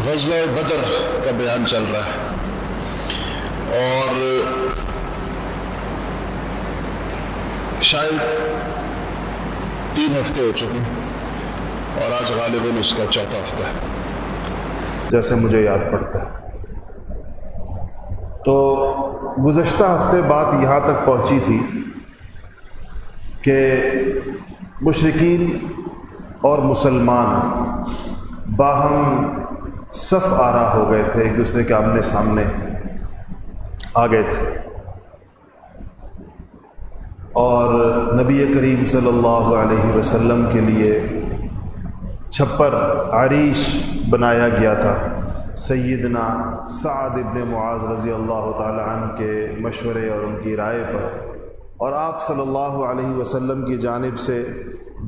غزوہ بدر کا بیان چل رہا ہے اور شاید 3 ہفتے ہو چکے اور آج غالباً اس کا 4تھا ہفتہ ہے جیسے مجھے یاد پڑتا ہے۔ تو گزشتہ ہفتے بات یہاں تک پہنچی تھی کہ مشرکین اور مسلمان باہم صف آرا ہو گئے تھے، ایک دوسرے کے آمنے سامنے آ گئے تھے، اور نبی کریم صلی اللہ علیہ وسلم کے لیے چھپر عریش بنایا گیا تھا سیدنا سعد ابن معاذ رضی اللہ تعالی عنہ کے مشورے اور ان کی رائے پر، اور آپ صلی اللہ علیہ وسلم کی جانب سے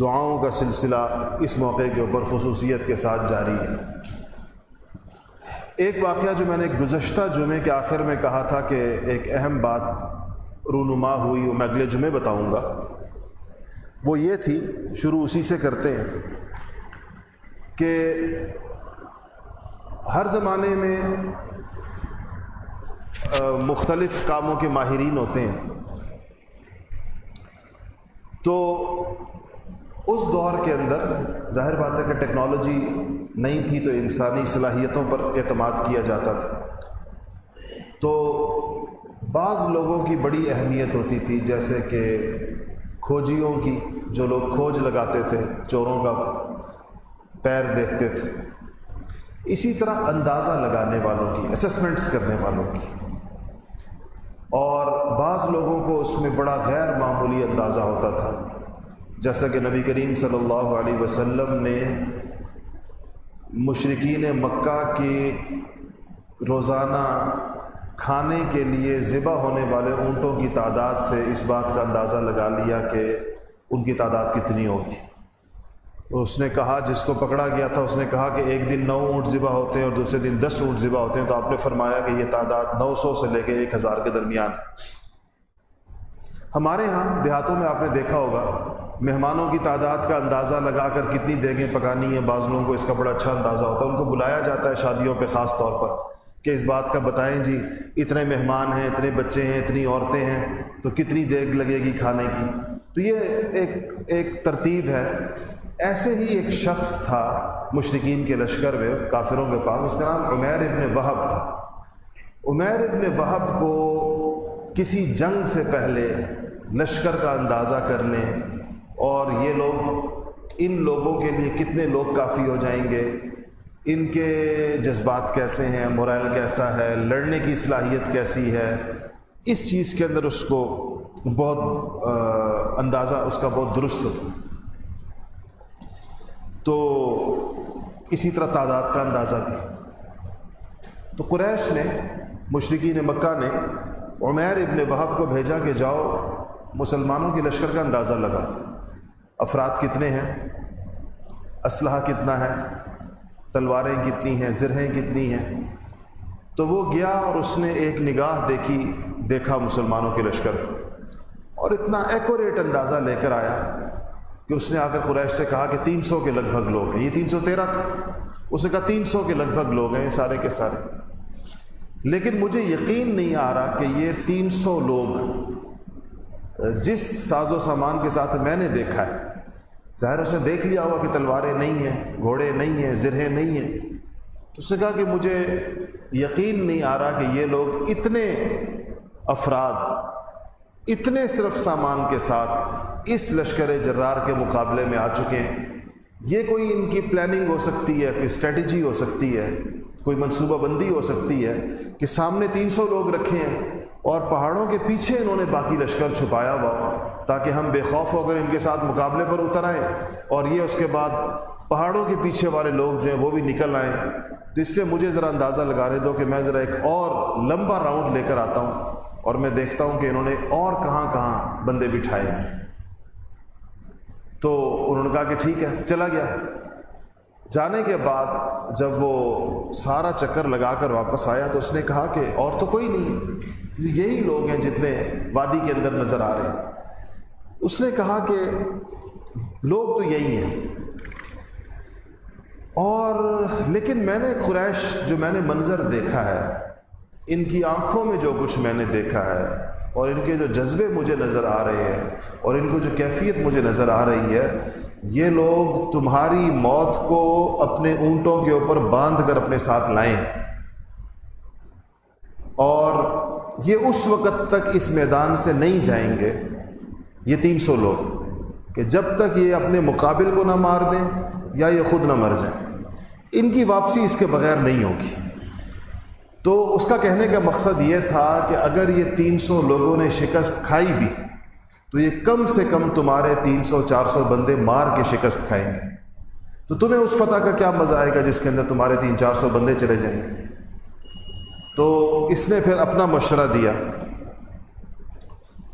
دعاؤں کا سلسلہ اس موقع کے اوپر خصوصیت کے ساتھ جاری ہے۔ ایک واقعہ جو میں نے گزشتہ جمعے کے آخر میں کہا تھا کہ ایک اہم بات رونما ہوئی، وہ میں اگلے جمعے بتاؤں گا، وہ یہ تھی، شروع اسی سے کرتے ہیں، کہ ہر زمانے میں مختلف کاموں کے ماہرین ہوتے ہیں، تو اس دور کے اندر ظاہر بات ہے کہ ٹیکنالوجی نہیں تھی تو انسانی صلاحیتوں پر اعتماد کیا جاتا تھا، تو بعض لوگوں کی بڑی اہمیت ہوتی تھی، جیسے کہ کھوجیوں کی، جو لوگ کھوج لگاتے تھے، چوروں کا پیر دیکھتے تھے، اسی طرح اندازہ لگانے والوں کی، اسسمنٹس کرنے والوں کی، اور بعض لوگوں کو اس میں بڑا غیر معمولی اندازہ ہوتا تھا، جیسا کہ نبی کریم صلی اللہ علیہ وسلم نے مشرکین مکہ کے روزانہ کھانے کے لیے ذبح ہونے والے اونٹوں کی تعداد سے اس بات کا اندازہ لگا لیا کہ ان کی تعداد کتنی ہوگی۔ اس نے کہا، جس کو پکڑا گیا تھا اس نے کہا کہ ایک دن 9 اونٹ ذبح ہوتے ہیں اور دوسرے دن 10 اونٹ ذبح ہوتے ہیں، تو آپ نے فرمایا کہ یہ تعداد 900 سے لے کے 1000 کے درمیان۔ ہمارے ہاں دیہاتوں میں آپ نے دیکھا ہوگا، مہمانوں کی تعداد کا اندازہ لگا کر کتنی دیگیں پکانی ہیں، بعض لوگوں کو اس کا بڑا اچھا اندازہ ہوتا ہے، ان کو بلایا جاتا ہے شادیوں پہ خاص طور پر کہ اس بات کا بتائیں جی اتنے مہمان ہیں، اتنے بچے ہیں، اتنی عورتیں ہیں، تو کتنی دیگ لگے گی کھانے کی۔ تو یہ ایک ترتیب ہے۔ ایسے ہی ایک شخص تھا مشرکین کے لشکر میں، کافروں کے پاس، اس کا نام عمیر ابن وہب تھا۔ عمیر ابن وہب کو کسی جنگ سے پہلے لشکر کا اندازہ کرنے اور یہ لوگ، ان لوگوں کے لیے کتنے لوگ کافی ہو جائیں گے، ان کے جذبات کیسے ہیں، مورائل کیسا ہے، لڑنے کی صلاحیت کیسی ہے، اس چیز کے اندر اس کو بہت اندازہ اس کا بہت درست تھا۔ تو اسی طرح تعداد کا اندازہ بھی۔ تو قریش نے، مشرکین مکہ نے عمیر ابن وہب کو بھیجا کہ جاؤ مسلمانوں کی لشکر کا اندازہ لگا، افراد کتنے ہیں، اسلحہ کتنا ہے، تلواریں کتنی ہیں، زرہیں کتنی ہیں۔ تو وہ گیا اور اس نے ایک نگاہ دیکھا مسلمانوں کے لشکر کو، اور اتنا ایکوریٹ اندازہ لے کر آیا کہ اس نے آ کر قریش سے کہا کہ 300 کے لگ بھگ لوگ ہیں۔ یہ 313 تھا، اس نے کہا 300 کے لگ بھگ لوگ ہیں یہ سارے کے سارے، لیکن مجھے یقین نہیں آ رہا کہ یہ 300 لوگ جس ساز و سامان کے ساتھ میں نے دیکھا ہے، ظاہر اس نے دیکھ لیا ہوا کہ تلواریں نہیں ہیں، گھوڑے نہیں ہیں، زرہیں نہیں ہیں، تو اس نے کہا کہ مجھے یقین نہیں آ رہا کہ یہ لوگ اتنے افراد، اتنے صرف سامان کے ساتھ اس لشکر جرار کے مقابلے میں آ چکے ہیں۔ یہ کوئی ان کی پلاننگ ہو سکتی ہے، کوئی اسٹریٹجی ہو سکتی ہے، کوئی منصوبہ بندی ہو سکتی ہے کہ سامنے 300 لوگ رکھے ہیں اور پہاڑوں کے پیچھے انہوں نے باقی لشکر چھپایا ہوا، تاکہ ہم بے خوف ہو کر ان کے ساتھ مقابلے پر اتر آئیں، اور یہ اس کے بعد پہاڑوں کے پیچھے والے لوگ جو ہیں وہ بھی نکل آئیں۔ تو اس لیے مجھے ذرا اندازہ لگانے دو کہ میں ذرا ایک اور لمبا راؤنڈ لے کر آتا ہوں اور میں دیکھتا ہوں کہ انہوں نے اور کہاں کہاں بندے بٹھائے ہیں۔ تو انہوں نے کہا کہ ٹھیک ہے، چلا گیا۔ جانے کے بعد جب وہ سارا چکر لگا کر واپس آیا تو اس نے کہا کہ اور تو کوئی نہیں ہے، یہی لوگ ہیں جتنے وادی کے اندر نظر آ رہے ہیں۔ اس نے کہا کہ لوگ تو یہی ہیں، اور لیکن میں نے قریش جو میں نے منظر دیکھا ہے، ان کی آنکھوں میں جو کچھ میں نے دیکھا ہے، اور ان کے جو جذبے مجھے نظر آ رہے ہیں، اور ان کو جو کیفیت مجھے نظر آ رہی ہے، یہ لوگ تمہاری موت کو اپنے اونٹوں کے اوپر باندھ کر اپنے ساتھ لائیں، اور یہ اس وقت تک اس میدان سے نہیں جائیں گے، یہ 300 لوگ، کہ جب تک یہ اپنے مقابل کو نہ مار دیں یا یہ خود نہ مر جائیں، ان کی واپسی اس کے بغیر نہیں ہوگی۔ تو اس کا کہنے کا مقصد یہ تھا کہ اگر یہ 300 لوگوں نے شکست کھائی بھی تو یہ کم سے کم تمہارے 300-400 بندے مار کے شکست کھائیں گے، تو تمہیں اس فتح کا کیا مزہ آئے گا جس کے اندر تمہارے 300-400 بندے چلے جائیں گے۔ تو اس نے پھر اپنا مشورہ دیا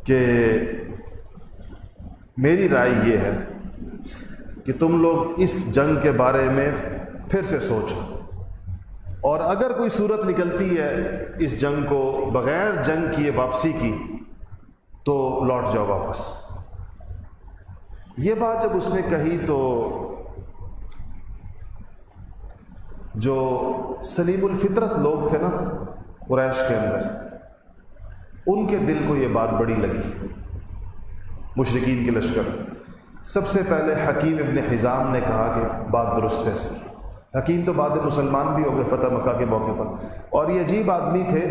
کہ میری رائے یہ ہے کہ تم لوگ اس جنگ کے بارے میں پھر سے سوچو، اور اگر کوئی صورت نکلتی ہے اس جنگ کو بغیر جنگ کیے واپسی کی تو لوٹ جاؤ واپس۔ یہ بات جب اس نے کہی تو جو سلیم الفطرت لوگ تھے نا قریش کے اندر، ان کے دل کو یہ بات بڑی لگی، مشرکین کے لشکر۔ سب سے پہلے حکیم ابن حزام نے کہا کہ بات درست ہے اس کی۔ حکیم تو بعد مسلمان بھی ہو گئے فتح مکہ کے موقع پر، اور یہ عجیب آدمی تھے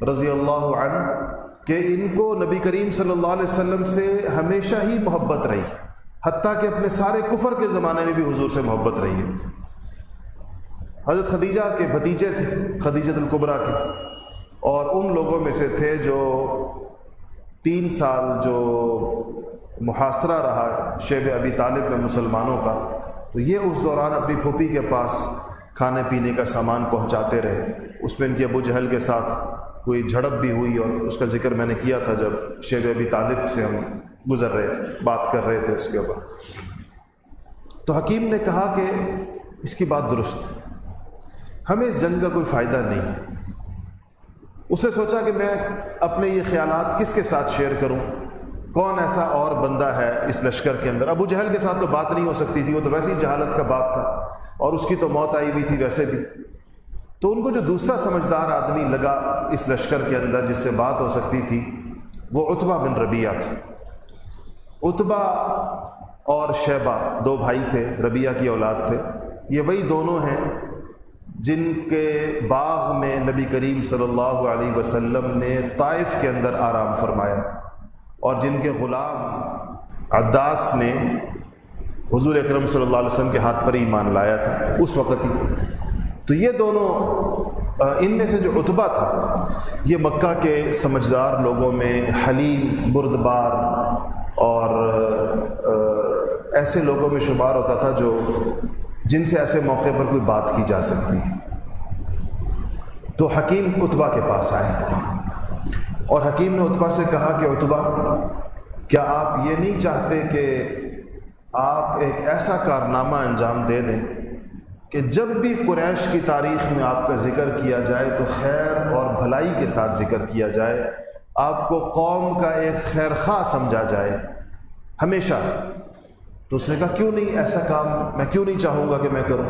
رضی اللہ عنہ کہ ان کو نبی کریم صلی اللہ علیہ وسلم سے ہمیشہ ہی محبت رہی، حتیٰ کہ اپنے سارے کفر کے زمانے میں بھی حضور سے محبت رہی ہے۔ حضرت خدیجہ کے بھتیجے تھے، خدیجہ الکبریٰ کے، اور ان لوگوں میں سے تھے جو 3 سال جو محاصرہ رہا شیب ابی طالب میں مسلمانوں کا، تو یہ اس دوران اپنی پھوپھی کے پاس کھانے پینے کا سامان پہنچاتے رہے۔ اس میں ان کے ابو جہل کے ساتھ کوئی جھڑپ بھی ہوئی، اور اس کا ذکر میں نے کیا تھا جب شیب ابی طالب سے ہم گزر رہے تھے، بات کر رہے تھے اس کے اوپر۔ تو حکیم نے کہا کہ اس کی بات درست، ہمیں اس جنگ کا کوئی فائدہ نہیں۔ اسے سوچا کہ میں اپنے یہ خیالات کس کے ساتھ شیئر کروں، کون ایسا اور بندہ ہے اس لشکر کے اندر۔ ابو جہل کے ساتھ تو بات نہیں ہو سکتی تھی، وہ تو ویسے ہی جہالت کا باپ تھا، اور اس کی تو موت آئی ہوئی تھی ویسے بھی۔ تو ان کو جو دوسرا سمجھدار آدمی لگا اس لشکر کے اندر جس سے بات ہو سکتی تھی، وہ عتبہ بن ربیعہ تھا۔ عتبہ اور شیبہ 2 بھائی تھے، ربیعہ کی اولاد تھے۔ یہ وہی دونوں ہیں جن کے باغ میں نبی کریم صلی اللہ علیہ وسلم نے طائف کے اندر آرام فرمایا تھا، اور جن کے غلام عداس نے حضور اکرم صلی اللہ علیہ وسلم کے ہاتھ پر ایمان لایا تھا اس وقت ہی۔ تو یہ دونوں، ان میں سے جو عتبہ تھا یہ مکہ کے سمجھدار لوگوں میں حلیم، بردبار اور ایسے لوگوں میں شمار ہوتا تھا جو جن سے ایسے موقع پر کوئی بات کی جا سکتی ہے۔ تو حکیم عتبہ کے پاس آئے، اور حکیم نے عتبہ سے کہا کہ عتبہ، کیا آپ یہ نہیں چاہتے کہ آپ ایک ایسا کارنامہ انجام دے دیں کہ جب بھی قریش کی تاریخ میں آپ کا ذکر کیا جائے تو خیر اور بھلائی کے ساتھ ذکر کیا جائے، آپ کو قوم کا ایک خیر خواہ سمجھا جائے ہمیشہ؟ تو اس نے کہا کیوں نہیں، ایسا کام میں کیوں نہیں چاہوں گا کہ میں کروں۔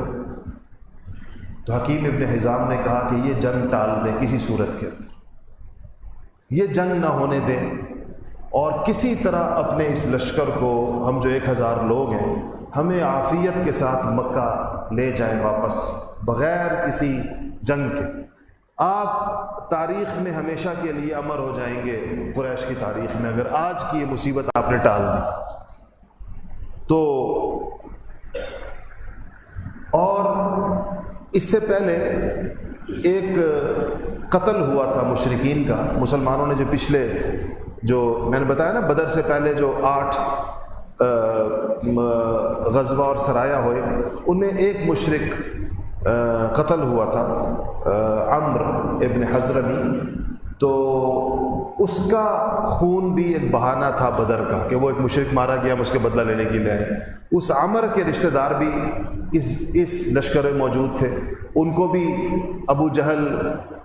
تو حکیم ابن حزام نے کہا کہ یہ جنگ ٹال دیں کسی صورت کے اندر، یہ جنگ نہ ہونے دیں، اور کسی طرح اپنے اس لشکر کو، ہم جو 1000 لوگ ہیں، ہمیں عافیت کے ساتھ مکہ لے جائیں واپس بغیر کسی جنگ کے۔ آپ تاریخ میں ہمیشہ کے لیے امر ہو جائیں گے قریش کی تاریخ میں اگر آج کی یہ مصیبت آپ نے ٹال دی تو۔ اور اس سے پہلے ایک قتل ہوا تھا مشرکین کا، مسلمانوں نے جو پچھلے، جو میں نے بتایا نا بدر سے پہلے جو 8 غزوہ اور سرایہ ہوئے، ان میں ایک مشرک قتل ہوا تھا، عمرو ابن حضرمی۔ تو اس کا خون بھی ایک بہانہ تھا بدر کا کہ وہ ایک مشرک مارا گیا، ہم اس کے بدلہ لینے کے لیے آئے۔ اس عمر کے رشتہ دار بھی اس لشکر میں موجود تھے، ان کو بھی ابو جہل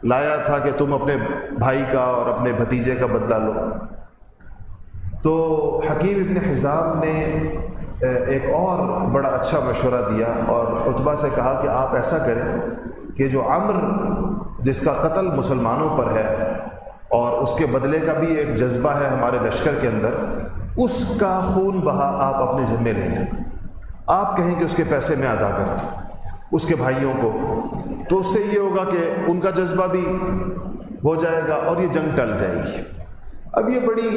لایا تھا کہ تم اپنے بھائی کا اور اپنے بھتیجے کا بدلہ لو۔ تو حکیم ابن حزام نے ایک اور بڑا اچھا مشورہ دیا اور عتبہ سے کہا کہ آپ ایسا کریں کہ جو عمر جس کا قتل مسلمانوں پر ہے اور اس کے بدلے کا بھی ایک جذبہ ہے ہمارے لشکر کے اندر، اس کا خون بہا آپ اپنے ذمے لے لیں، آپ کہیں کہ اس کے پیسے میں ادا کرتا ہوں اس کے بھائیوں کو، تو اس سے یہ ہوگا کہ ان کا جذبہ بھی ہو جائے گا اور یہ جنگ ٹل جائے گی۔ اب یہ بڑی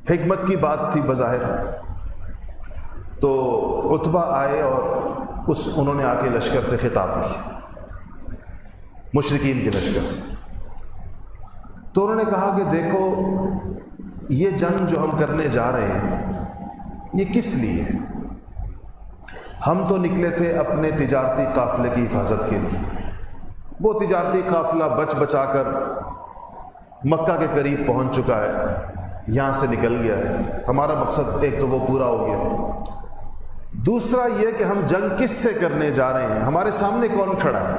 حکمت کی بات تھی بظاہر۔ تو عتبہ آئے اور انہوں نے آ کے لشکر سے خطاب کیا، مشرکین کے لشکر سے۔ تو انہوں نے کہا کہ دیکھو یہ جنگ جو ہم کرنے جا رہے ہیں یہ کس لیے ہے؟ ہم تو نکلے تھے اپنے تجارتی قافلے کی حفاظت کے لیے، وہ تجارتی قافلہ بچ بچا کر مکہ کے قریب پہنچ چکا ہے، یہاں سے نکل گیا ہے، ہمارا مقصد ایک تو وہ پورا ہو گیا، دوسرا یہ کہ ہم جنگ کس سے کرنے جا رہے ہیں، ہمارے سامنے کون کھڑا ہے؟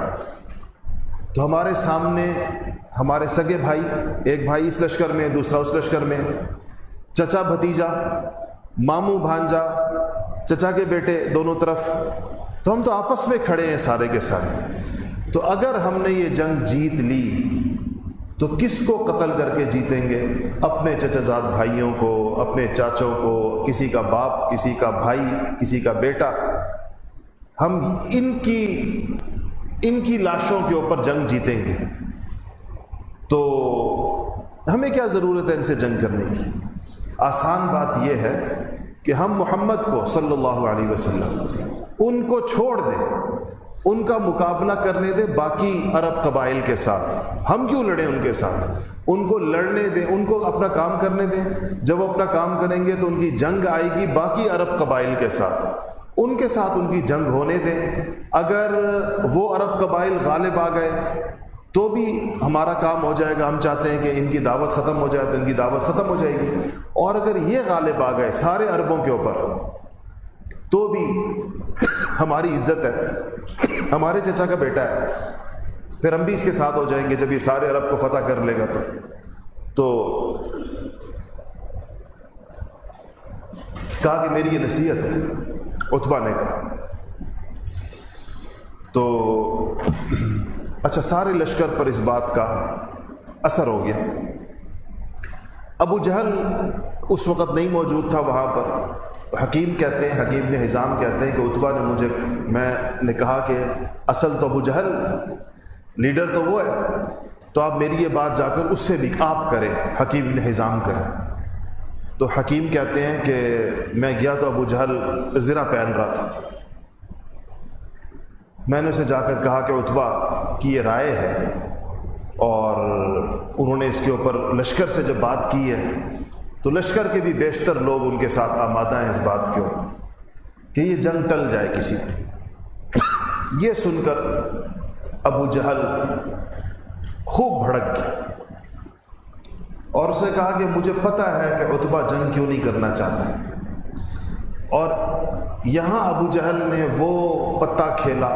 تو ہمارے سامنے ہمارے سگے بھائی، ایک بھائی اس لشکر میں، دوسرا اس لشکر میں، چچا بھتیجا، ماموں بھانجا، چچا کے بیٹے دونوں طرف، تو ہم تو آپس میں کھڑے ہیں سارے کے سارے۔ تو اگر ہم نے یہ جنگ جیت لی تو کس کو قتل کر کے جیتیں گے؟ اپنے چچا زاد بھائیوں کو، اپنے چاچوں کو، کسی کا باپ، کسی کا بھائی، کسی کا بیٹا، ہم ان کی لاشوں کے اوپر جنگ جیتیں گے، تو ہمیں کیا ضرورت ہے ان سے جنگ کرنے کی؟ آسان بات یہ ہے کہ ہم محمد کو صلی اللہ علیہ وسلم ان کو چھوڑ دیں، ان کا مقابلہ کرنے دیں باقی عرب قبائل کے ساتھ، ہم کیوں لڑیں ان کے ساتھ؟ ان کو لڑنے دیں، ان کو اپنا کام کرنے دیں، جب وہ اپنا کام کریں گے تو ان کی جنگ آئے گی باقی عرب قبائل کے ساتھ، ان کے ساتھ ان کی جنگ ہونے دیں، اگر وہ عرب قبائل غالب آ گئے تو بھی ہمارا کام ہو جائے گا، ہم چاہتے ہیں کہ ان کی دعوت ختم ہو جائے تو ان کی دعوت ختم ہو جائے گی، اور اگر یہ غالب آ گئے سارے عربوں کے اوپر تو بھی ہماری عزت ہے، ہمارے چچا کا بیٹا ہے، پھر ہم بھی اس کے ساتھ ہو جائیں گے جب یہ سارے عرب کو فتح کر لے گا تو کہا کہ میری یہ نصیحت ہے، عتبہ نے کہا۔ تو اچھا، سارے لشکر پر اس بات کا اثر ہو گیا۔ ابو جہل اس وقت نہیں موجود تھا وہاں پر۔ حکیم کہتے ہیں، حکیم نے حزام کہتے ہیں کہ عتبہ نے میں نے کہا کہ اصل تو ابو جہل لیڈر تو وہ ہے، تو آپ میری یہ بات جا کر اس سے بھی آپ کریں، حکیم نے حزام کریں۔ تو حکیم کہتے ہیں کہ میں گیا تو ابو جہل زرہ پہن رہا تھا، میں نے اسے جا کر کہا کہ عتبہ کی یہ رائے ہے، اور انہوں نے اس کے اوپر لشکر سے جب بات کی ہے تو لشکر کے بھی بیشتر لوگ ان کے ساتھ آمادہ ہیں اس بات کے اوپر کہ یہ جنگ ٹل جائے کسی طرح۔ یہ سن کر ابو جہل خوب بھڑک گیا اور اس نے کہا کہ مجھے پتہ ہے کہ عتبہ جنگ کیوں نہیں کرنا چاہتا، اور یہاں ابو جہل نے وہ پتہ کھیلا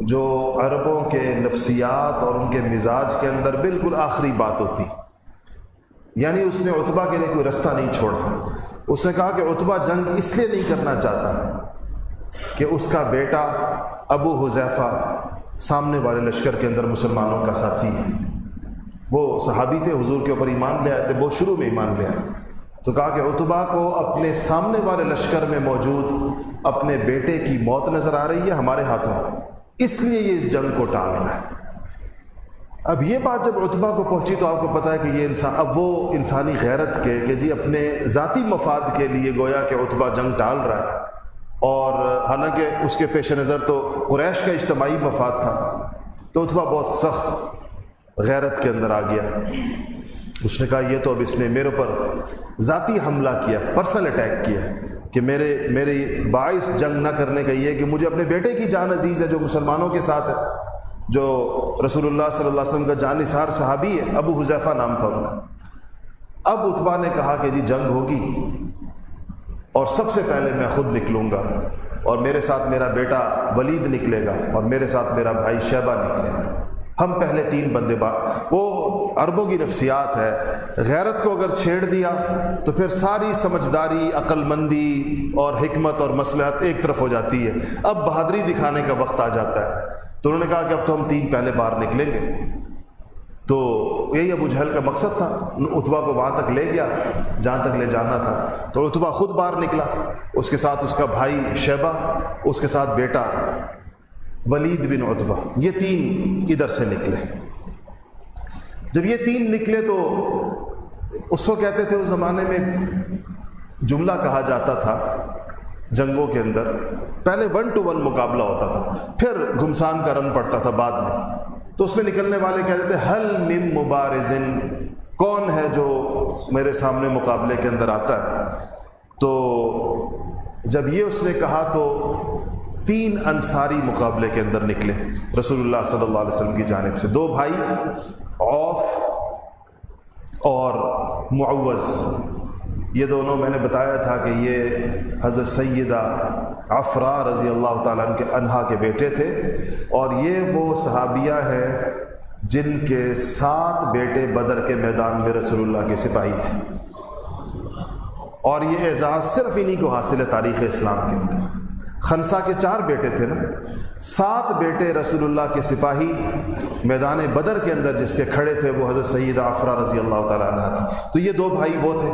جو عربوں کے نفسیات اور ان کے مزاج کے اندر بالکل آخری بات ہوتی، یعنی اس نے عتبہ کے لیے کوئی رستہ نہیں چھوڑا۔ اس نے کہا کہ عتبہ جنگ اس لیے نہیں کرنا چاہتا کہ اس کا بیٹا ابو حذیفہ سامنے والے لشکر کے اندر مسلمانوں کا ساتھی ہے، وہ صحابی تھے، حضور کے اوپر ایمان لے آئے تھے، بہت شروع میں ایمان لے آئے، تو کہا کہ عتبہ کو اپنے سامنے والے لشکر میں موجود اپنے بیٹے کی موت نظر آ رہی ہے ہمارے ہاتھوں، اس لیے یہ اس جنگ کو ٹال رہا ہے۔ اب یہ بات جب عتبہ کو پہنچی تو آپ کو پتہ ہے کہ یہ انسان، اب وہ انسانی غیرت کے کہ جی اپنے ذاتی مفاد کے لیے گویا کہ عتبہ جنگ ٹال رہا ہے، اور حالانکہ اس کے پیش نظر تو قریش کا اجتماعی مفاد تھا، تو عتبہ بہت سخت غیرت کے اندر آ گیا۔ اس نے کہا یہ تو اب اس نے میرے پر ذاتی حملہ کیا، پرسنل اٹیک کیا کہ میری باعث جنگ نہ کرنے کا یہ کہ مجھے اپنے بیٹے کی جان عزیز ہے جو مسلمانوں کے ساتھ ہے، جو رسول اللہ صلی اللہ علیہ وسلم کا جان نثار صحابی ہے، ابو حذیفہ نام تھا ان کا۔ اب عتبہ نے کہا کہ جی جنگ ہوگی اور سب سے پہلے میں خود نکلوں گا، اور میرے ساتھ میرا بیٹا ولید نکلے گا، اور میرے ساتھ میرا بھائی شیبہ نکلے گا۔ ہم پہلے 3 بندے وہ عربوں کی نفسیات ہے، غیرت کو اگر چھیڑ دیا تو پھر ساری سمجھداری، عقل مندی اور حکمت اور مصلحت ایک طرف ہو جاتی ہے، اب بہادری دکھانے کا وقت آ جاتا ہے۔ تو انہوں نے کہا کہ اب تو ہم 3 پہلے باہر نکلیں گے۔ تو یہی ابو جہل کا مقصد تھا، عتبہ کو وہاں تک لے گیا جہاں تک لے جانا تھا۔ تو عتبہ خود باہر نکلا، اس کے ساتھ اس کا بھائی شیبہ، اس کے ساتھ بیٹا ولید بن عتبہ، یہ 3 ادھر سے نکلے۔ جب یہ 3 نکلے تو اس کو کہتے تھے، اس زمانے میں جملہ کہا جاتا تھا جنگوں کے اندر، پہلے 1 to 1 مقابلہ ہوتا تھا، پھر گھمسان کا رن پڑتا تھا بعد میں۔ تو اس میں نکلنے والے کہتے تھے حل من مبارزن، کون ہے جو میرے سامنے مقابلے کے اندر آتا ہے؟ تو جب یہ اس نے کہا تو 3 انصاری مقابلے کے اندر نکلے رسول اللہ صلی اللہ علیہ وسلم کی جانب سے، 2 بھائی عوف اور معوذ، یہ دونوں میں نے بتایا تھا کہ یہ حضرت سیدہ عفرا رضی اللہ تعالیٰ عنہا کے بیٹے تھے، اور یہ وہ صحابیہ ہیں جن کے 7 بیٹے بدر کے میدان میں رسول اللہ کے سپاہی تھے، اور یہ اعزاز صرف انہی کو حاصل ہے تاریخ اسلام کے اندر۔ خنسہ کے 4 بیٹے تھے نا، 7 بیٹے رسول اللہ کے سپاہی میدان بدر کے اندر جس کے کھڑے تھے وہ حضرت سیدہ عفرا رضی اللہ تعالیٰ عنہ تھی۔ تو یہ 2 بھائی وہ تھے،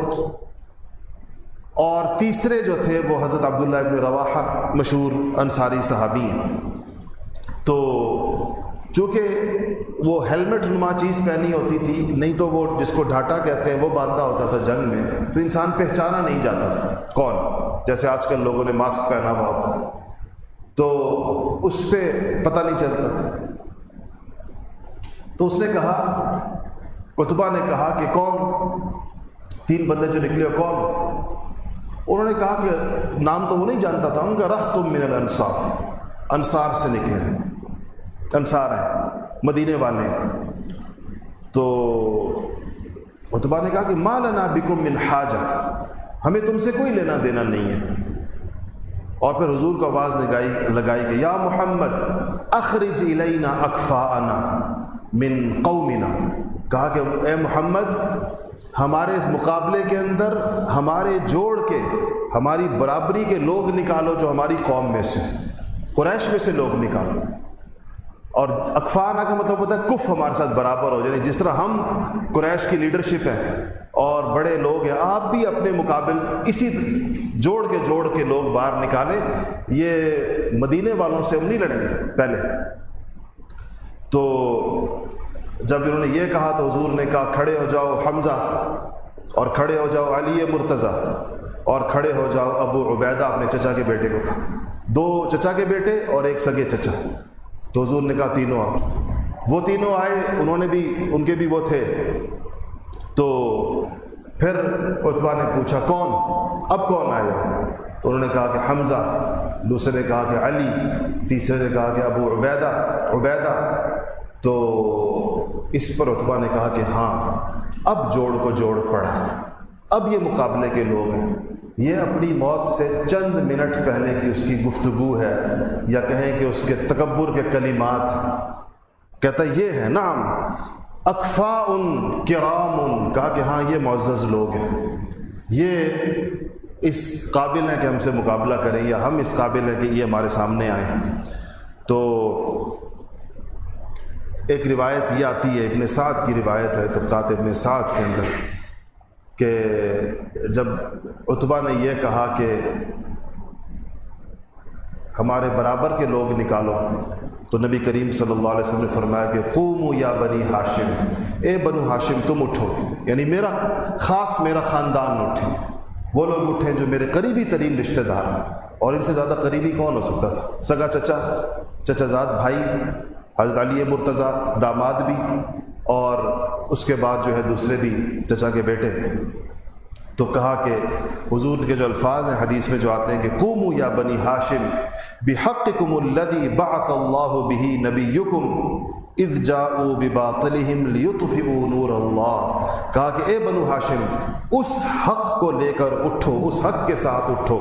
اور تیسرے جو تھے وہ حضرت عبداللہ ابن رواحہ مشہور انصاری صحابی ہیں۔ تو چونکہ وہ ہیلمٹ نما چیز پہنی ہوتی تھی، نہیں تو وہ جس کو ڈھاٹا کہتے ہیں وہ باندھا ہوتا تھا جنگ میں، تو انسان پہچانا نہیں جاتا تھا کون، جیسے آج کل لوگوں نے ماسک پہنا ہوا ہوتا ہے تو اس پہ پتہ نہیں چلتا۔ تو اس نے کہا، عتبہ نے کہا کہ کون 3 بندے جو نکلے کون؟ انہوں نے کہا کہ نام تو وہ نہیں جانتا تھا، ان کا رہتم من الانصار، انصار سے نکلے ہیں، انصار ہیں، مدینے والے ہیں۔ تو عتبہ نے کہا کہ ما لنا بکم من حاجہ، ہمیں تم سے کوئی لینا دینا نہیں ہے۔ اور پھر حضور کو آواز لگائی کہ یا محمد اخرج الینا اکفاءنا من قومنا، کہا کہ اے محمد ہمارے اس مقابلے کے اندر ہمارے جوڑ کے، ہماری برابری کے لوگ نکالو جو ہماری قوم میں سے، قریش میں سے لوگ نکالو۔ اور اکفانا کا مطلب ہوتا ہے کف ہمارے ساتھ برابر ہو، یعنی جس طرح ہم قریش کی لیڈرشپ ہیں اور بڑے لوگ ہیں، آپ بھی اپنے مقابل اسی جوڑ کے لوگ باہر نکالیں، یہ مدینے والوں سے ہم نہیں لڑیں گے پہلے۔ تو جب انہوں نے یہ کہا تو حضور نے کہا کھڑے ہو جاؤ حمزہ، اور کھڑے ہو جاؤ علی مرتضیٰ، اور کھڑے ہو جاؤ ابو عبیدہ، اپنے چچا کے بیٹے کو کہا، 2 چچا کے بیٹے اور 1 سگے چچا۔ تو حضور نے کہا تینوں آؤ، وہ تینوں آئے، انہوں نے بھی، ان کے بھی وہ تھے۔ تو پھر عتبہ نے پوچھا کون، اب کون آیا؟ تو انہوں نے کہا کہ حمزہ، دوسرے نے کہا کہ علی، تیسرے نے کہا کہ ابو عبیدہ۔ تو اس پر عتبہ نے کہا کہ ہاں اب جوڑ کو جوڑ پڑا، اب یہ مقابلے کے لوگ ہیں، یہ اپنی موت سے چند منٹ پہلے کی اس کی گفتگو ہے، یا کہیں کہ اس کے تکبر کے کلمات، کہتا یہ ہے نعم اکفاء کرام، کہا کہ ہاں یہ معزز لوگ ہیں، یہ اس قابل ہیں کہ ہم سے مقابلہ کریں، یا ہم اس قابل ہیں کہ یہ ہمارے سامنے آئیں۔ تو ایک روایت یہ آتی ہے، ابن سعد کی روایت ہے، طبقات ابن سعد کے اندر، کہ جب عتبہ نے یہ کہا کہ ہمارے برابر کے لوگ نکالو، تو نبی کریم صلی اللہ علیہ وسلم نے فرمایا کہ قوموا یا بنی ہاشم، اے بنو ہاشم تم اٹھو، یعنی میرا خاندان اٹھے، وہ لوگ اٹھے جو میرے قریبی ترین رشتہ دار ہیں، اور ان سے زیادہ قریبی کون ہو سکتا تھا؟ سگا چچا زاد بھائی حضرت علی مرتضیٰ، داماد بھی، اور اس کے بعد جو ہے دوسرے بھی چچا کے بیٹے۔ تو کہا کہ حضور کے جو الفاظ ہیں حدیث میں جو آتے ہیں کہ قوموا یا بنی ہاشم بحقکم الذی بعث اللہ بہ نبیکم اذ جاؤوا بباطلہم لیطفئوا نور اللہ، کہا کہ اے بنو ہاشم اس حق کو لے کر اٹھو، اس حق کے ساتھ اٹھو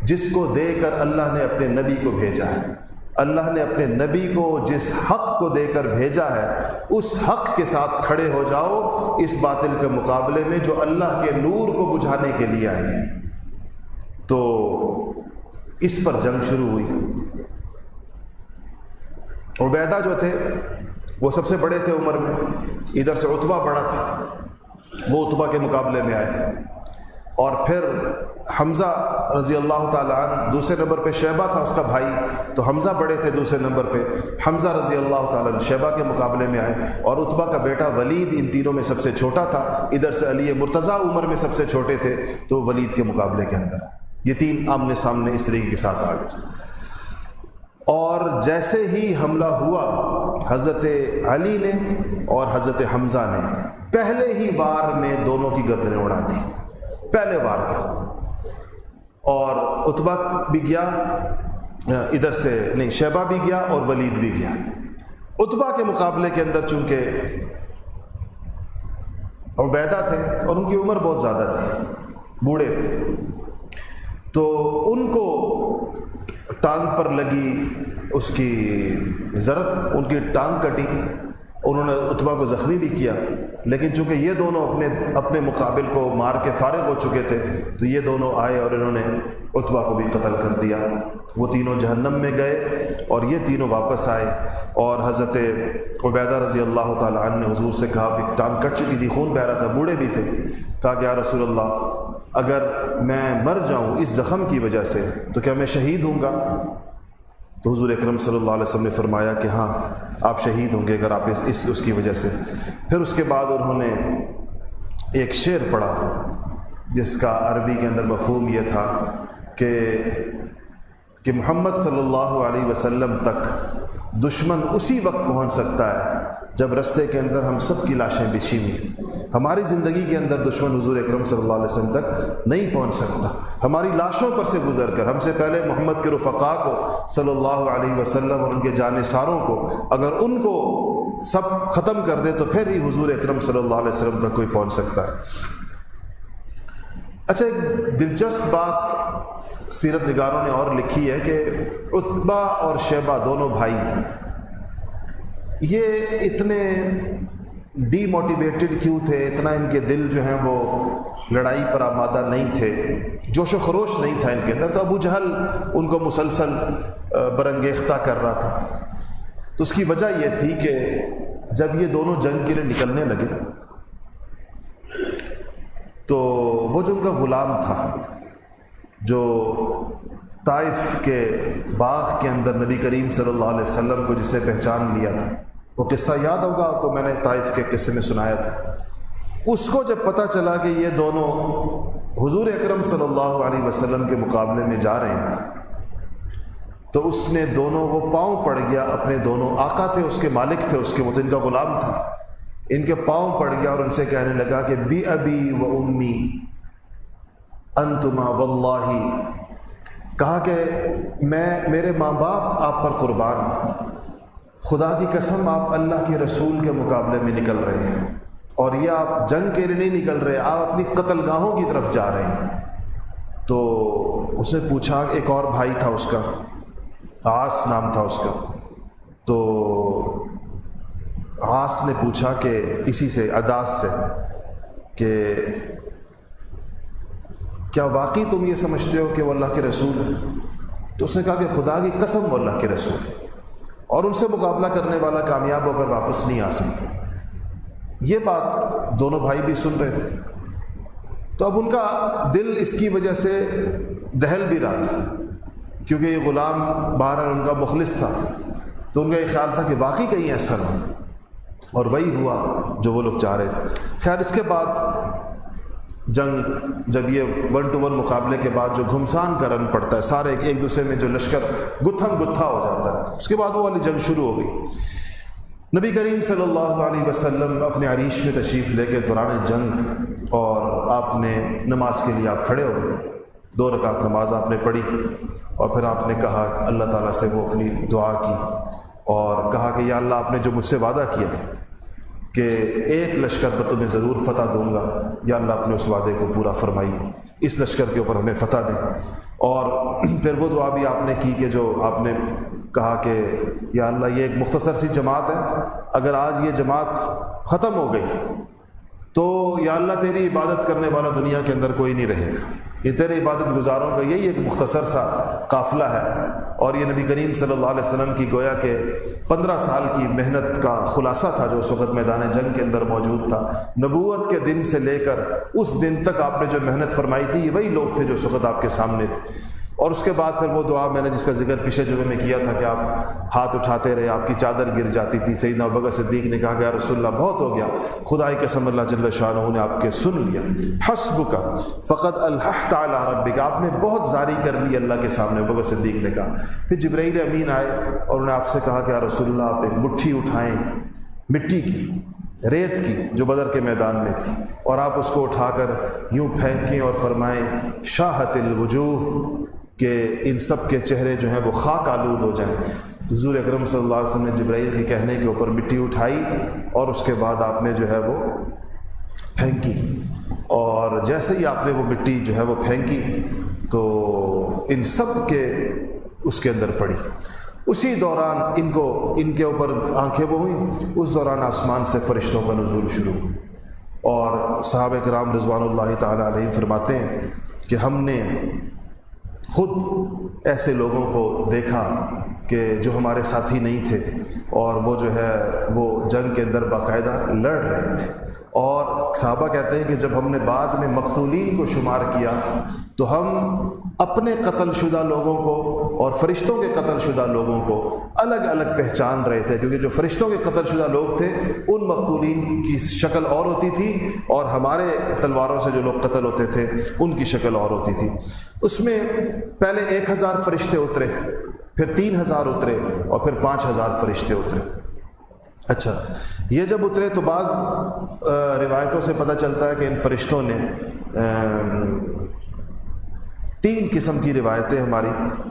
جس کو دے کر اللہ نے اپنے نبی کو بھیجا ہے، اللہ نے اپنے نبی کو جس حق کو دے کر بھیجا ہے اس حق کے ساتھ کھڑے ہو جاؤ اس باطل کے مقابلے میں جو اللہ کے نور کو بجھانے کے لیے آئی ہے۔ تو اس پر جنگ شروع ہوئی۔ عبیدہ جو تھے وہ سب سے بڑے تھے عمر میں، ادھر سے عتبہ بڑا تھا، وہ عتبہ کے مقابلے میں آئے، اور پھر حمزہ رضی اللہ تعالیٰ عنہ دوسرے نمبر پہ، شیبہ تھا اس کا بھائی، تو حمزہ بڑے تھے دوسرے نمبر پہ، حمزہ رضی اللہ تعالیٰ عنہ شیبہ کے مقابلے میں آئے، اور عتبہ کا بیٹا ولید ان تینوں میں سب سے چھوٹا تھا، ادھر سے علی مرتضیٰ عمر میں سب سے چھوٹے تھے، تو ولید کے مقابلے کے اندر یہ تین آمنے سامنے اس طریقے کے ساتھ آ گئے۔ اور جیسے ہی حملہ ہوا حضرت علی نے اور حضرت حمزہ نے پہلے ہی وار میں دونوں کی گردنیں اڑا دی، پہلے وار کے، اور عتبہ بھی گیا ادھر سے، نہیں شیبہ بھی گیا اور ولید بھی گیا۔ عتبہ کے مقابلے کے اندر چونکہ عبیدہ تھے اور ان کی عمر بہت زیادہ تھی، بوڑھے تھے، تو ان کو ٹانگ پر لگی اس کی ضرب، ان کی ٹانگ کٹی، انہوں نے عتبہ کو زخمی بھی کیا، لیکن چونکہ یہ دونوں اپنے مقابل کو مار کے فارغ ہو چکے تھے تو یہ دونوں آئے اور انہوں نے عتبہ کو بھی قتل کر دیا۔ وہ تینوں جہنم میں گئے اور یہ تینوں واپس آئے، اور حضرت عبیدہ رضی اللہ تعالیٰ عنہ نے حضور سے کہا کہ ٹانگ کٹ چکی تھی، خون بہ رہا تھا، بوڑھے بھی تھے، کہا کہ یا رسول اللہ اگر میں مر جاؤں اس زخم کی وجہ سے تو کیا میں شہید ہوں گا؟ تو حضور اکرم صلی اللہ علیہ وسلم نے فرمایا کہ ہاں آپ شہید ہوں گے اگر آپ اس کی وجہ سے۔ پھر اس کے بعد انہوں نے ایک شعر پڑھا جس کا عربی کے اندر مفہوم یہ تھا کہ محمد صلی اللہ علیہ وسلم تک دشمن اسی وقت پہنچ سکتا ہے جب رستے کے اندر ہم سب کی لاشیں بچھی ہوئی، ہماری زندگی کے اندر دشمن حضور اکرم صلی اللہ علیہ وسلم تک نہیں پہنچ سکتا، ہماری لاشوں پر سے گزر کر، ہم سے پہلے محمد کے رفقاء کو صلی اللہ علیہ وسلم اور ان کے جانثاروں کو اگر ان کو سب ختم کر دے تو پھر ہی حضور اکرم صلی اللہ علیہ وسلم تک کوئی پہنچ سکتا ہے۔ اچھا، ایک دلچسپ بات سیرت نگاروں نے اور لکھی ہے کہ عتبہ اور شیبہ دونوں بھائی یہ اتنے ڈی موٹیویٹڈ کیوں تھے، اتنا ان کے دل جو ہیں وہ لڑائی پر آمادہ نہیں تھے، جوش و خروش نہیں تھا ان کے اندر؟ تو ابو جہل ان کو مسلسل برانگیختہ کر رہا تھا۔ تو اس کی وجہ یہ تھی کہ جب یہ دونوں جنگ کے لیے نکلنے لگے تو وہ جو ان کا غلام تھا جو طائف کے باغ کے اندر نبی کریم صلی اللہ علیہ وسلم کو جسے پہچان لیا تھا، وہ قصہ یاد ہوگا آپ کو، میں نے طائف کے قصے میں سنایا تھا، اس کو جب پتہ چلا کہ یہ دونوں حضور اکرم صلی اللہ علیہ وسلم کے مقابلے میں جا رہے ہیں تو اس نے دونوں، وہ پاؤں پڑ گیا اپنے دونوں آقا تھے، اس کے مالک تھے، اس کے وہ تو ان کا غلام تھا، ان کے پاؤں پڑ گیا اور ان سے کہنے لگا کہ بی ابی و امی انتما واللہ، کہا کہ میرے ماں باپ آپ پر قربان، خدا کی قسم آپ اللہ کے رسول کے مقابلے میں نکل رہے ہیں اور یہ آپ جنگ کے لیے نہیں نکل رہے، آپ اپنی قتل گاہوں کی طرف جا رہے ہیں۔ تو اس نے پوچھا، ایک اور بھائی تھا اس کا، عاص نام تھا اس کا، تو عاص نے پوچھا کہ اسی سے، عداس سے، کہ کیا واقعی تم یہ سمجھتے ہو کہ وہ اللہ کے رسول ہے؟ تو اس نے کہا کہ خدا کی قسم وہ اللہ کے رسول ہے اور ان سے مقابلہ کرنے والا کامیاب ہو کر واپس نہیں آ سکتا۔ یہ بات دونوں بھائی بھی سن رہے تھے، تو اب ان کا دل اس کی وجہ سے دہل بھی رہا تھا کیونکہ یہ غلام بہرحال ان کا مخلص تھا، تو ان کا یہ خیال تھا کہ واقعی کہیں ایسا نہ ہو، اور وہی ہوا جو وہ لوگ چاہ رہے تھے۔ خیر، اس کے بعد جنگ، جب یہ 1 to 1 مقابلے کے بعد جو گھمسان کا رن پڑتا ہے، سارے ایک دوسرے میں جو لشکر گتھم گتھا ہو جاتا ہے، اس کے بعد وہ والی جنگ شروع ہو گئی۔ نبی کریم صلی اللہ علیہ وسلم اپنے عریش میں تشریف لے کے دوران جنگ، اور آپ نے نماز کے لیے آپ کھڑے ہو گئے، 2 رکعت نماز آپ نے پڑھی، اور پھر آپ نے کہا اللہ تعالیٰ سے وہ اپنی دعا کی اور کہا کہ یا اللہ، آپ نے جو مجھ سے وعدہ کیا تھا کہ ایک لشکر پر تمہیں ضرور فتح دوں گا، یا اللہ اپنے اس وعدے کو پورا فرمائیے، اس لشکر کے اوپر ہمیں فتح دیں۔ اور پھر وہ دعا بھی آپ نے کی کہ جو آپ نے کہا کہ یا اللہ یہ ایک مختصر سی جماعت ہے، اگر آج یہ جماعت ختم ہو گئی تو یا اللہ تیری عبادت کرنے والا دنیا کے اندر کوئی نہیں رہے گا، یہ تیرے عبادت گزاروں کا یہی ایک مختصر سا قافلہ ہے۔ اور یہ نبی کریم صلی اللہ علیہ وسلم کی گویا کہ 15 سال کی محنت کا خلاصہ تھا جو اس وقت میدان جنگ کے اندر موجود تھا۔ نبوت کے دن سے لے کر اس دن تک آپ نے جو محنت فرمائی تھی، یہ وہی لوگ تھے جو اس وقت آپ کے سامنے تھے۔ اور اس کے بعد پھر وہ دعا میں نے جس کا ذکر پچھلے جمعے میں کیا تھا کہ آپ ہاتھ اٹھاتے رہے، آپ کی چادر گر جاتی تھی۔ سیدنا ابوبکر صدیق نے کہا کہ یا رسول اللہ بہت ہو گیا، خدا کی قسم اللہ جل شانہ نے آپ کے سن لیا۔ حسبک فقد الححت علی ربک، آپ نے بہت زاری کر لی اللہ کے سامنے، ابوبکر صدیق نے کہا۔ پھر جبرائیل امین آئے اور انہوں نے آپ سے کہا کہ یا رسول اللہ آپ ایک مٹھی اٹھائیں مٹی کی، ریت کی، جو بدر کے میدان میں تھی، اور آپ اس کو اٹھا کر یوں پھینکیں اور فرمائیں شاہت الوجوہ، کہ ان سب کے چہرے جو ہیں وہ خاک آلود ہو جائیں۔ حضور اکرم صلی اللہ علیہ وسلم نے جبرائیل کے کہنے کے اوپر مٹی اٹھائی اور اس کے بعد آپ نے جو ہے وہ پھینکی، اور جیسے ہی آپ نے وہ مٹی جو ہے وہ پھینکی تو ان سب کے اس کے اندر پڑی۔ اسی دوران ان کے اوپر آنکھیں وہ ہوئیں، اس دوران آسمان سے فرشتوں کا نزول شروع ہوا۔ اور صحابہ کرام رضوان اللہ تعالی علیہم فرماتے ہیں کہ ہم نے خود ایسے لوگوں کو دیکھا کہ جو ہمارے ساتھی نہیں تھے، اور وہ جو ہے وہ جنگ کے اندر باقاعدہ لڑ رہے تھے۔ اور صحابہ کہتے ہیں کہ جب ہم نے بعد میں مقتولین کو شمار کیا تو ہم اپنے قتل شدہ لوگوں کو اور فرشتوں کے قتل شدہ لوگوں کو الگ الگ پہچان رہے تھے، کیونکہ جو فرشتوں کے قتل شدہ لوگ تھے ان مقتولین کی شکل اور ہوتی تھی، اور ہمارے تلواروں سے جو لوگ قتل ہوتے تھے ان کی شکل اور ہوتی تھی۔ اس میں پہلے 1000 فرشتے اترے، پھر 3000 اترے، اور پھر 5000 فرشتے اترے۔ اچھا، یہ جب اترے تو بعض روایتوں سے پتہ چلتا ہے کہ ان فرشتوں نے 3 قسم کی روایتیں ہماری،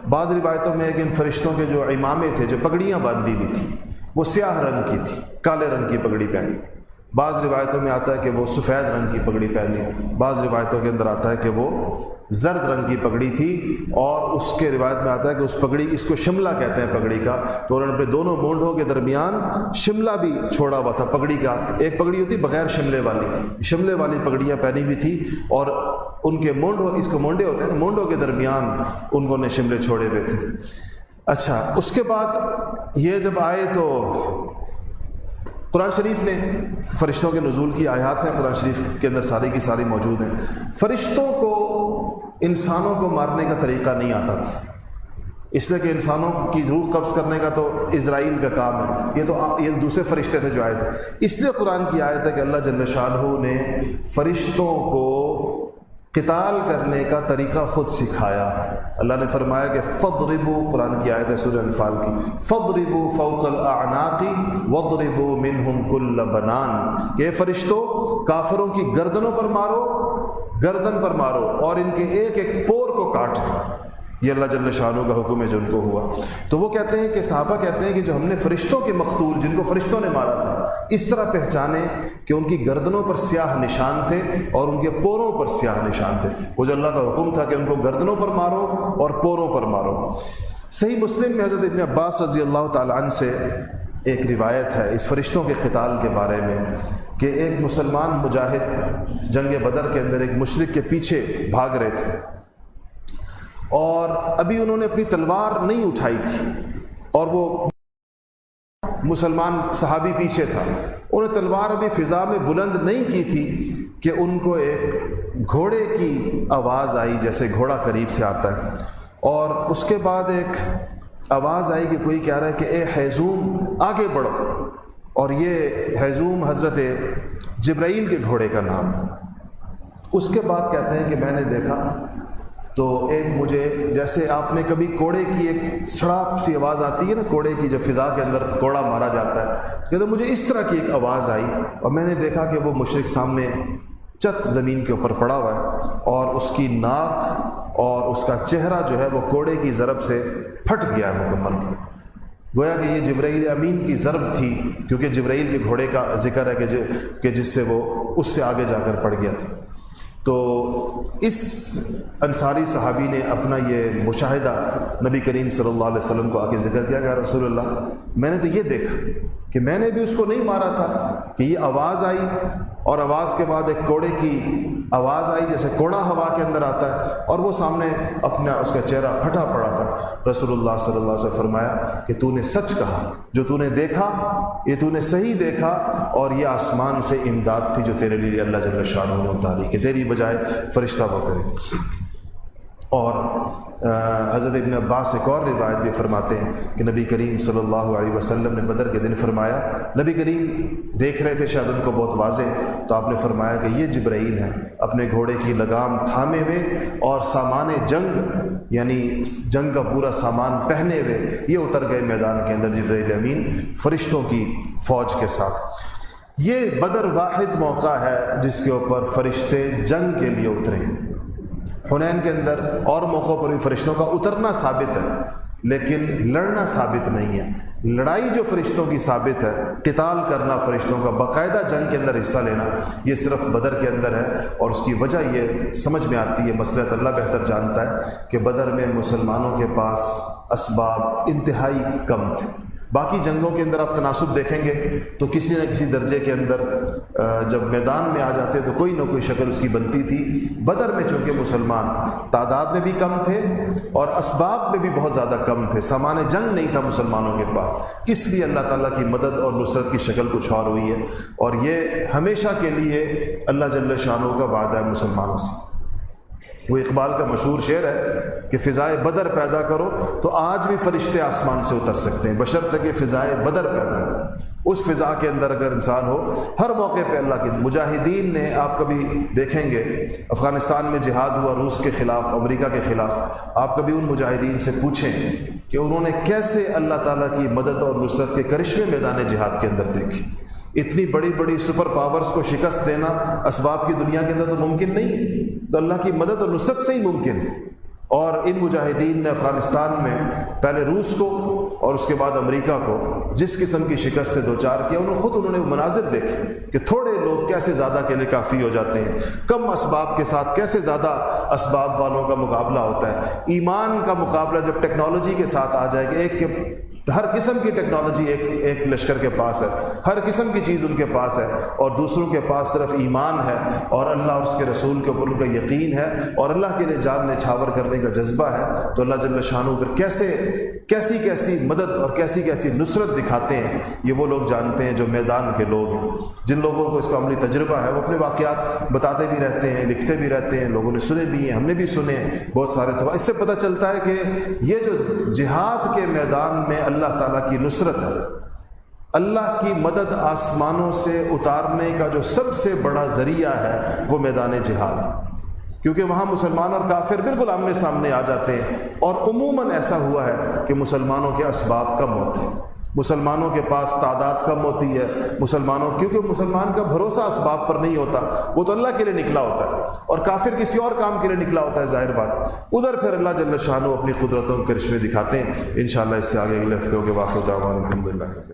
بعض روایتوں میں ہے کہ ان فرشتوں کے جو امامے تھے، جو پگڑیاں باندھی ہوئی تھیں، وہ سیاہ رنگ کی تھی، کالے رنگ کی پگڑی پہنی تھی۔ بعض روایتوں میں آتا ہے کہ وہ سفید رنگ کی پگڑی پہنی، بعض روایتوں کے اندر آتا ہے کہ وہ زرد رنگ کی پگڑی تھی، اور اس کے روایت میں آتا ہے کہ اس پگڑی، اس کو شملہ کہتے ہیں پگڑی کا، تو انہوں نے اپنے دونوں مونڈوں کے درمیان شملہ بھی چھوڑا ہوا تھا پگڑی کا۔ ایک پگڑی ہوتی بغیر شملے والی، شملے والی پگڑیاں پہنی ہوئی تھی، اور ان کے مونڈوں، اس کو مونڈے ہوتے ہیں، مونڈوں کے درمیان ان نے شملے چھوڑے ہوئے تھے۔ اچھا، اس کے بعد یہ جب آئے تو قرآن شریف نے فرشتوں کے نزول کی آیات ہیں، قرآن شریف کے اندر ساری کی ساری موجود ہیں۔ فرشتوں کو انسانوں کو مارنے کا طریقہ نہیں آتا تھا، اس لیے کہ انسانوں کی روح قبض کرنے کا تو اسرائیل کا کام ہے، یہ دوسرے فرشتے تھے جو آئے تھے۔ اس لیے قرآن کی آیت ہے کہ اللہ جل شانہ نے فرشتوں کو قتال کرنے کا طریقہ خود سکھایا۔ اللہ نے فرمایا کہ فضربوا، قرآن کی آیت ہے سورہ انفال کی، فضربوا فوق الاعناق وضربوا منهم كل بنان، کہ فرشتوں کافروں کی گردنوں پر مارو، گردن پر مارو، اور ان کے ایک ایک پور کو کاٹ دو۔ یہ اللہ جل شانہ کا حکم ہے جو ان کو ہوا۔ تو وہ کہتے ہیں کہ صحابہ کہتے ہیں کہ جو ہم نے فرشتوں کے مقتول جن کو فرشتوں نے مارا تھا اس طرح پہچانے کہ ان کی گردنوں پر سیاہ نشان تھے اور ان کے پوروں پر سیاہ نشان تھے۔ وہ جو اللہ کا حکم تھا کہ ان کو گردنوں پر مارو اور پوروں پر مارو۔ صحیح مسلم میں حضرت ابن عباس رضی اللہ تعالیٰ عنہ سے ایک روایت ہے اس فرشتوں کے قتال کے بارے میں کہ ایک مسلمان مجاہد جنگ بدر کے اندر ایک مشرک کے پیچھے بھاگ رہے تھے، اور ابھی انہوں نے اپنی تلوار نہیں اٹھائی تھی، اور وہ مسلمان صحابی پیچھے تھا، انہوں نے تلوار ابھی فضا میں بلند نہیں کی تھی کہ ان کو ایک گھوڑے کی آواز آئی، جیسے گھوڑا قریب سے آتا ہے، اور اس کے بعد ایک آواز آئی کہ کوئی کہہ رہا ہے کہ اے حیزوم آگے بڑھو، اور یہ حیزوم حضرت جبرائیل کے گھوڑے کا نام ہے۔ اس کے بعد کہتے ہیں کہ میں نے دیکھا تو ایک مجھے، جیسے آپ نے کبھی کوڑے کی ایک سڑاپ سی آواز آتی ہے نا، کوڑے کی جب فضا کے اندر کوڑا مارا جاتا ہے، کہتے مجھے اس طرح کی ایک آواز آئی، اور میں نے دیکھا کہ وہ مشرک سامنے چت زمین کے اوپر پڑا ہوا ہے، اور اس کی ناک اور اس کا چہرہ جو ہے وہ کوڑے کی ضرب سے پھٹ گیا ہے مکمل طور۔ گویا کہ یہ جبرائیل امین کی ضرب تھی، کیونکہ جبرائیل کے گھوڑے کا ذکر ہے کہ جس سے وہ اس سے آگے جا کر پڑ گیا تھا۔ تو اس انصاری صحابی نے اپنا یہ مشاہدہ نبی کریم صلی اللہ علیہ وسلم کو آ کے ذکر کیا کہ رسول اللہ میں نے تو یہ دیکھا کہ میں نے بھی اس کو نہیں مارا تھا کہ یہ آواز آئی اور آواز کے بعد ایک کوڑے کی آواز آئی جیسے کوڑا ہوا کے اندر آتا ہے اور وہ سامنے اپنا اس کا چہرہ پھٹا پڑا تھا۔ رسول اللہ صلی اللہ علیہ وسلم فرمایا کہ تو نے سچ کہا، جو تو نے دیکھا یہ تو نے صحیح دیکھا، اور یہ آسمان سے امداد تھی جو تیرے لیے اللہ جل شانہ نے اتاری کہ تیری بجائے فرشتہ وہ کرے۔ اور حضرت ابن عباس ایک اور روایت بھی فرماتے ہیں کہ نبی کریم صلی اللہ علیہ وسلم نے بدر کے دن فرمایا، نبی کریم دیکھ رہے تھے شاید ان کو بہت واضح، تو آپ نے فرمایا کہ یہ جبرائیل ہے اپنے گھوڑے کی لگام تھامے ہوئے اور سامان جنگ یعنی جنگ کا پورا سامان پہنے ہوئے یہ اتر گئے میدان کے اندر، جبرائیل امین فرشتوں کی فوج کے ساتھ۔ یہ بدر واحد موقع ہے جس کے اوپر فرشتے جنگ کے لیے اترے۔ حنین کے اندر اور موقعوں پر بھی فرشتوں کا اترنا ثابت ہے لیکن لڑنا ثابت نہیں ہے۔ لڑائی جو فرشتوں کی ثابت ہے، قتال کرنا فرشتوں کا، باقاعدہ جنگ کے اندر حصہ لینا، یہ صرف بدر کے اندر ہے۔ اور اس کی وجہ یہ سمجھ میں آتی ہے، مسئلہ اللہ بہتر جانتا ہے کہ بدر میں مسلمانوں کے پاس اسباب انتہائی کم تھے۔ باقی جنگوں کے اندر آپ تناسب دیکھیں گے تو کسی نہ کسی درجے کے اندر جب میدان میں آ جاتے تو کوئی نہ کوئی شکل اس کی بنتی تھی۔ بدر میں چونکہ مسلمان تعداد میں بھی کم تھے اور اسباب میں بھی بہت زیادہ کم تھے، سامان جنگ نہیں تھا مسلمانوں کے پاس، اس لیے اللہ تعالیٰ کی مدد اور نصرت کی شکل کچھ اور ہوئی ہے، اور یہ ہمیشہ کے لیے اللہ جل شانہ کا وعدہ ہے مسلمانوں سے۔ وہ اقبال کا مشہور شعر ہے کہ فضائے بدر پیدا کرو تو آج بھی فرشتے آسمان سے اتر سکتے ہیں، بشرطے کہ فضائے بدر پیدا کرو۔ اس فضا کے اندر اگر انسان ہو، ہر موقع پہ اللہ کے مجاہدین نے، آپ کبھی دیکھیں گے افغانستان میں جہاد ہوا روس کے خلاف، امریکہ کے خلاف، آپ کبھی ان مجاہدین سے پوچھیں کہ انہوں نے کیسے اللہ تعالیٰ کی مدد اور نصرت کے کرشمے میدان جہاد کے اندر دیکھے۔ اتنی بڑی بڑی سپر پاورز کو شکست دینا اسباب کی دنیا کے اندر تو ممکن نہیں ہے، تو اللہ کی مدد اور نصرت سے ہی ممکن ہے۔ اور ان مجاہدین نے افغانستان میں پہلے روس کو اور اس کے بعد امریکہ کو جس قسم کی شکست سے دوچار کیا، انہوں نے وہ مناظر دیکھے کہ تھوڑے لوگ کیسے زیادہ کے لیے کافی ہو جاتے ہیں، کم اسباب کے ساتھ کیسے زیادہ اسباب والوں کا مقابلہ ہوتا ہے۔ ایمان کا مقابلہ جب ٹیکنالوجی کے ساتھ آ جائے کہ ایک کے ہر قسم کی ٹیکنالوجی ایک لشکر کے پاس ہے، ہر قسم کی چیز ان کے پاس ہے، اور دوسروں کے پاس صرف ایمان ہے اور اللہ اور اس کے رسول کے اوپر ان کا یقین ہے اور اللہ کے لیے جان نچھاور کرنے کا جذبہ ہے، تو اللہ جل شانہ پر کیسی مدد اور کیسی نصرت دکھاتے ہیں، یہ وہ لوگ جانتے ہیں جو میدان کے لوگ ہیں۔ جن لوگوں کو اس کا عملی تجربہ ہے وہ اپنے واقعات بتاتے بھی رہتے ہیں، لکھتے بھی رہتے ہیں، لوگوں نے سنے بھی ہیں، ہم نے بھی سنے ہیں بہت سارے۔ تو اس سے پتہ چلتا ہے کہ یہ جو جہاد کے میدان میں اللہ تعالیٰ کی نصرت ہے، اللہ کی مدد آسمانوں سے اتارنے کا جو سب سے بڑا ذریعہ ہے وہ میدان جہاد، کیونکہ وہاں مسلمان اور کافر بالکل آمنے سامنے آ جاتے ہیں، اور عموماً ایسا ہوا ہے کہ مسلمانوں کے اسباب کم ہوتے ہیں، مسلمانوں کے پاس تعداد کم ہوتی ہے، کیونکہ مسلمان کا بھروسہ اسباب پر نہیں ہوتا، وہ تو اللہ کے لیے نکلا ہوتا ہے، اور کافر کسی اور کام کے لیے نکلا ہوتا ہے، ظاہر بات۔ ادھر پھر اللہ جل شانہ اپنی قدرتوں کے کرشمے دکھاتے ہیں۔ انشاءاللہ اس سے آگے اگلے ہفتے کے واقع دعوانا الحمدللہ۔